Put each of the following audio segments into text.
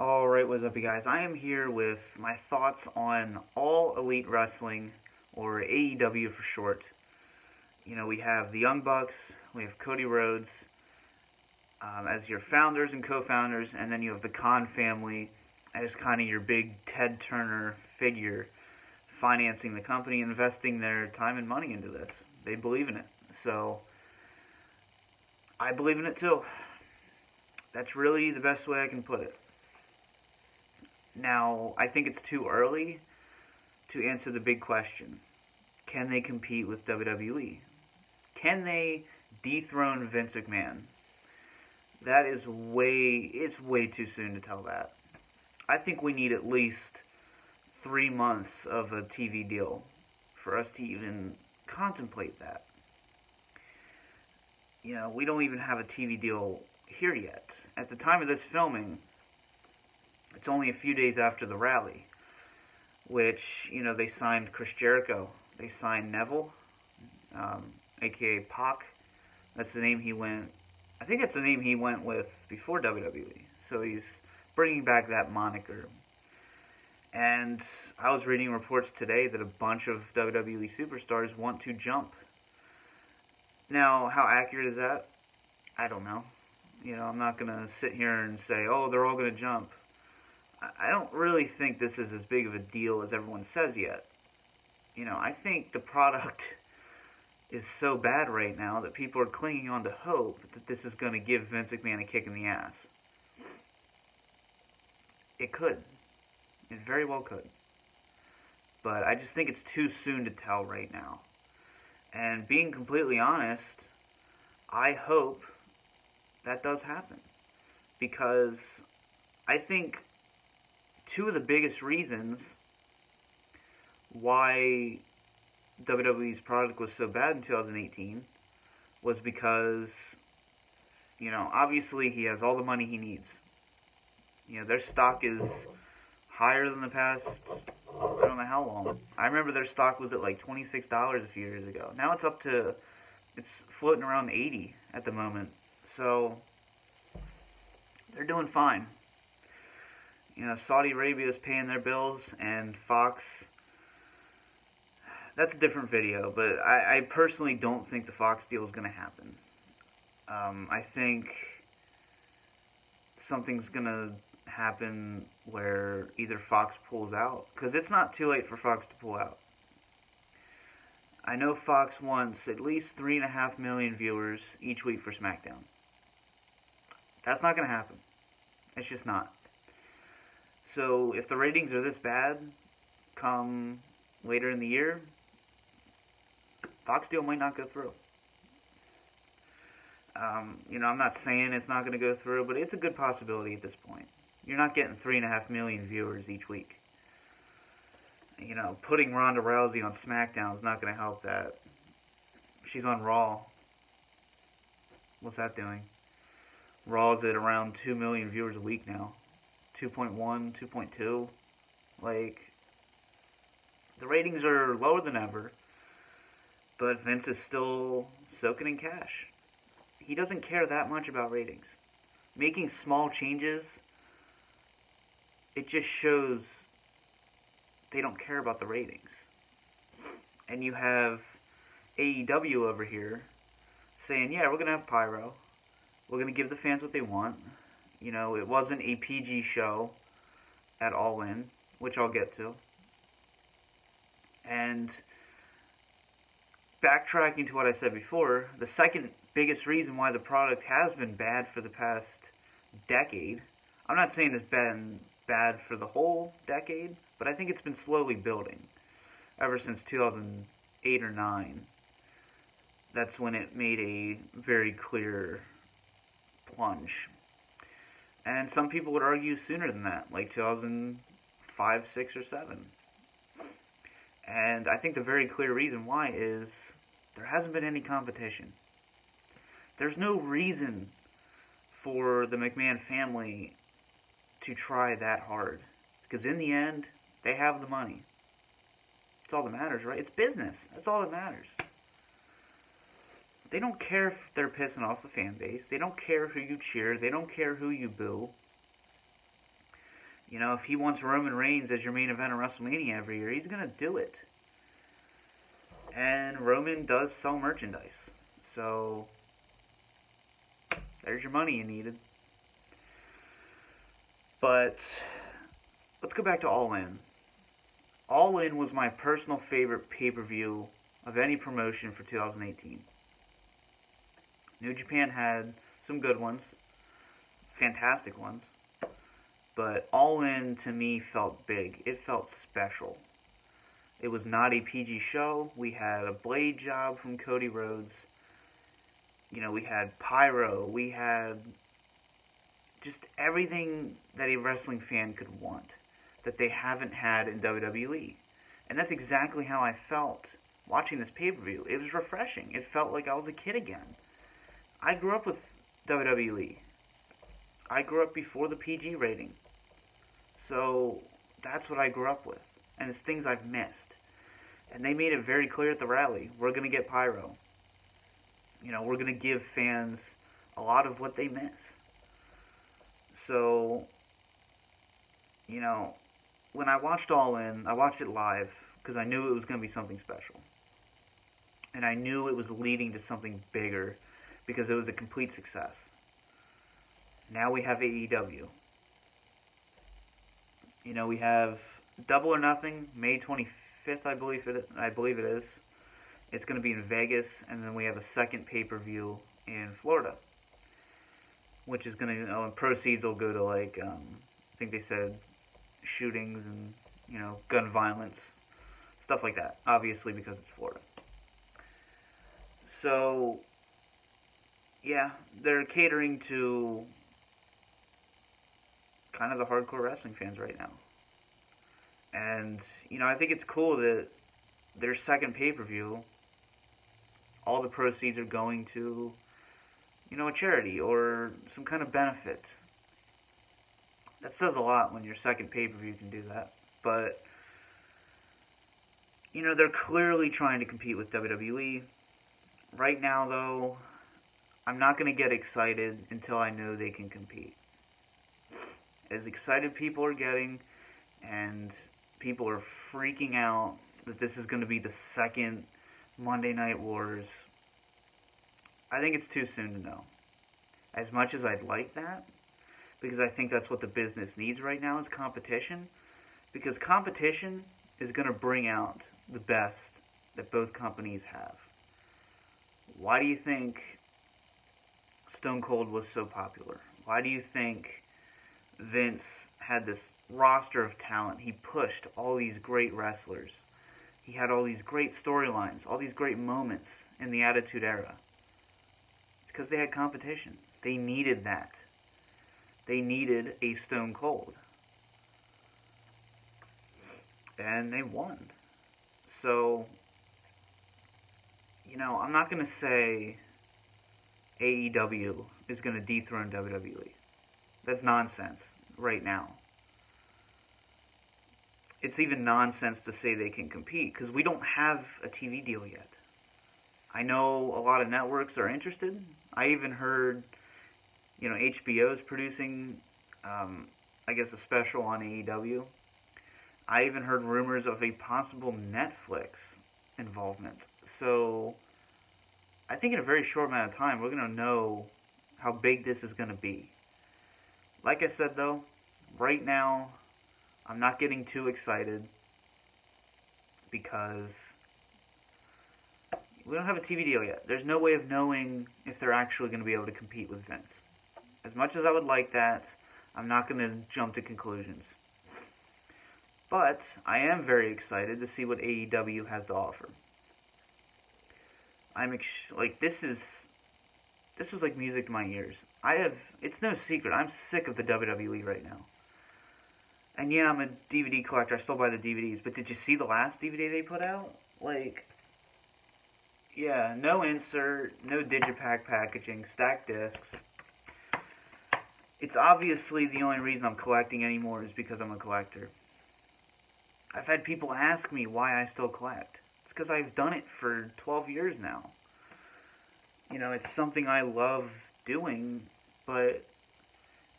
Alright, what's up, you guys? I am here with my thoughts on All Elite Wrestling, or AEW for short. You know, we have the Young Bucks, we have Cody Rhodes as your founders and co-founders, and then you have the Khan family as kind of your big Ted Turner figure, financing the company, investing their time and money into this. They believe in it. So, I believe in it too. That's really the best way I can put it. Now, I think it's too early to answer the big question. Can they compete with WWE? Can they dethrone Vince McMahon? It's way too soon to tell that. I think we need at least 3 months of a TV deal for us to even contemplate that. You know, we don't even have a TV deal here yet. At the time of this filming, it's only a few days after the rally, which, you know, they signed Chris Jericho. They signed Neville, a.k.a. Pac. That's the name he went, I think that's the name he went with before WWE. So he's bringing back that moniker. And I was reading reports today that a bunch of WWE superstars want to jump. Now, how accurate is that? I don't know. You know, I'm not going to sit here and say, oh, they're all going to jump. I don't really think this is as big of a deal as everyone says yet. You know, I think the product is so bad right now that people are clinging on to hope that this is going to give Vince McMahon a kick in the ass. It could. It very well could. But I just think it's too soon to tell right now. And being completely honest, I hope that does happen. Because I think two of the biggest reasons why WWE's product was so bad in 2018 was because, you know, obviously he has all the money he needs. You know, their stock is higher than the past, I don't know how long. I remember their stock was at like $26 a few years ago. Now it's up to, it's floating around 80 at the moment. So, they're doing fine. You know, Saudi Arabia is paying their bills, and Fox, that's a different video, but I personally don't think the Fox deal is going to happen. I think something's going to happen where either Fox pulls out, because it's not too late for Fox to pull out. I know Fox wants at least 3.5 million viewers each week for SmackDown. That's not going to happen. It's just not. So, if the ratings are this bad, come later in the year, Fox deal might not go through. You know, I'm not saying it's not going to go through, but it's a good possibility at this point. You're not getting 3.5 million viewers each week. You know, putting Ronda Rousey on SmackDown is not going to help that. She's on Raw. What's that doing? Raw's at around 2 million viewers a week now. 2.1, 2.2. Like, the ratings are lower than ever, but Vince is still soaking in cash. He doesn't care that much about ratings. Making small changes, it just shows they don't care about the ratings. And you have AEW over here saying, yeah, we're going to have pyro. We're going to give the fans what they want. You know, it wasn't a PG show at All In, which I'll get to. And backtracking to what I said before, the second biggest reason why the product has been bad for the past decade, I'm not saying it's been bad for the whole decade, but I think it's been slowly building ever since 2008 or 9. That's when it made a very clear plunge. And some people would argue sooner than that, like 2005, 6, or 7. And I think the very clear reason why is there hasn't been any competition. There's no reason for the McMahon family to try that hard. Because in the end, they have the money. That's all that matters, right? It's business. That's all that matters. They don't care if they're pissing off the fan base. They don't care who you cheer. They don't care who you boo. You know, if he wants Roman Reigns as your main event of WrestleMania every year, he's going to do it. And Roman does sell merchandise. So, there's your money you needed. But, let's go back to All In. All In was my personal favorite pay-per-view of any promotion for 2018. New Japan had some good ones, fantastic ones, but All In to me felt big. It felt special. It was not a PG show. We had a blade job from Cody Rhodes. You know, we had pyro. We had just everything that a wrestling fan could want that they haven't had in WWE. And that's exactly how I felt watching this pay-per-view. It was refreshing. It felt like I was a kid again. I grew up with WWE. I grew up before the PG rating. So that's what I grew up with. And it's things I've missed. And they made it very clear at the rally. We're going to get pyro. You know, we're going to give fans a lot of what they miss. So, you know, when I watched All In, I watched it live because I knew it was going to be something special. And I knew it was leading to something bigger because it was a complete success. Now we have AEW. You know, we have Double or Nothing, May 25th, I believe it is. It's going to be in Vegas, and then we have a second pay-per-view in Florida, which is going to, proceeds will go to, like, I think they said shootings and, you know, gun violence, stuff like that, obviously because it's Florida. So, yeah, they're catering to kind of the hardcore wrestling fans right now. And, you know, I think it's cool that their second pay-per-view, all the proceeds are going to, you know, a charity or some kind of benefit. That says a lot when your second pay-per-view can do that. But, you know, they're clearly trying to compete with WWE. Right now, though, I'm not going to get excited until I know they can compete. As excited people are getting, and people are freaking out that this is going to be the second Monday Night Wars, I think it's too soon to know. As much as I'd like that, because I think that's what the business needs right now is competition, because competition is going to bring out the best that both companies have. Why do you think Stone Cold was so popular? Why do you think Vince had this roster of talent? He pushed all these great wrestlers. He had all these great storylines, all these great moments in the Attitude Era. It's because they had competition. They needed that. They needed a Stone Cold. And they won. So, you know, I'm not going to say AEW is going to dethrone WWE. That's nonsense right now. It's even nonsense to say they can compete because we don't have a TV deal yet. I know a lot of networks are interested. I even heard, you know, HBO's producing, I guess, a special on AEW. I even heard rumors of a possible Netflix involvement. So, I think in a very short amount of time, we're going to know how big this is going to be. Like I said, though, right now, I'm not getting too excited because we don't have a TV deal yet. There's no way of knowing if they're actually going to be able to compete with Vince. As much as I would like that, I'm not going to jump to conclusions. But I am very excited to see what AEW has to offer. This was like music to my ears. It's no secret, I'm sick of the WWE right now. And yeah, I'm a DVD collector, I still buy the DVDs, but did you see the last DVD they put out? Like, yeah, no insert, no digipack packaging, stacked discs. It's obviously the only reason I'm collecting anymore is because I'm a collector. I've had people ask me why I still collect. It's because I've done it for 12 years now. You know, it's something I love doing, but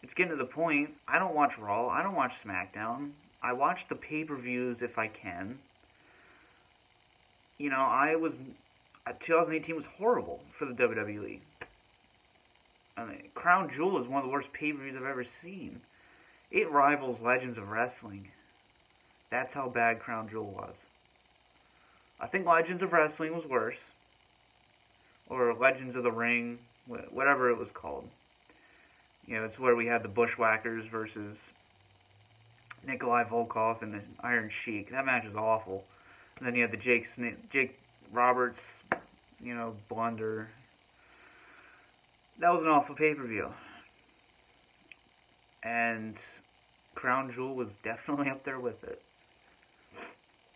it's getting to the point, I don't watch Raw, I don't watch SmackDown. I watch the pay-per-views if I can. 2018 was horrible for the WWE. I mean, Crown Jewel is one of the worst pay-per-views I've ever seen. It rivals Legends of Wrestling. That's how bad Crown Jewel was. I think Legends of Wrestling was worse. Or Legends of the Ring, whatever it was called. It's where we had the Bushwhackers versus Nikolai Volkov and the Iron Sheik. That match was awful. And then you had the Jake Roberts, blunder. That was an awful pay-per-view. And Crown Jewel was definitely up there with it.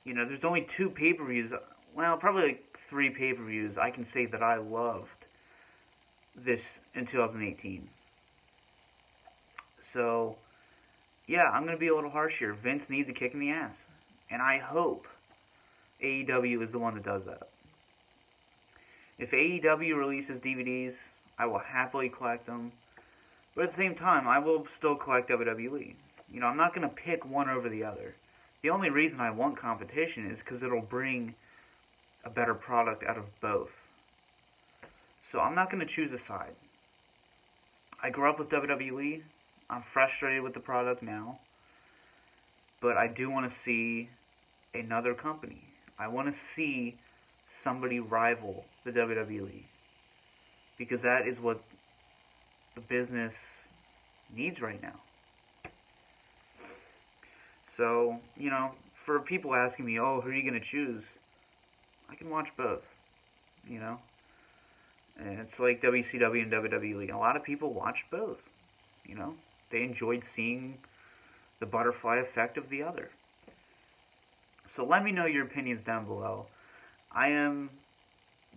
There's only 2 pay-per-views, well, probably like 3 pay-per-views I can say that I loved this in 2018. So, yeah, I'm going to be a little harsh here. Vince needs a kick in the ass. And I hope AEW is the one that does that. If AEW releases DVDs, I will happily collect them. But at the same time, I will still collect WWE. I'm not going to pick one over the other. The only reason I want competition is because it'll bring a better product out of both. So I'm not going to choose a side. I grew up with WWE. I'm frustrated with the product now. But I do want to see another company. I want to see somebody rival the WWE. Because that is what the business needs right now. So, for people asking me, oh, who are you going to choose? I can watch both, And it's like WCW and WWE. A lot of people watch both, They enjoyed seeing the butterfly effect of the other. So let me know your opinions down below. I am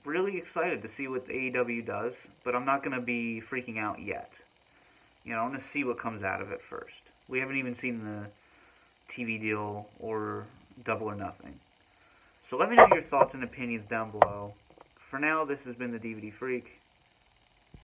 really excited to see what the AEW does, but I'm not going to be freaking out yet. I want to see what comes out of it first. We haven't even seen the TV deal or Double or Nothing. So let me know your thoughts and opinions down below. For now, this has been the DVD Freak.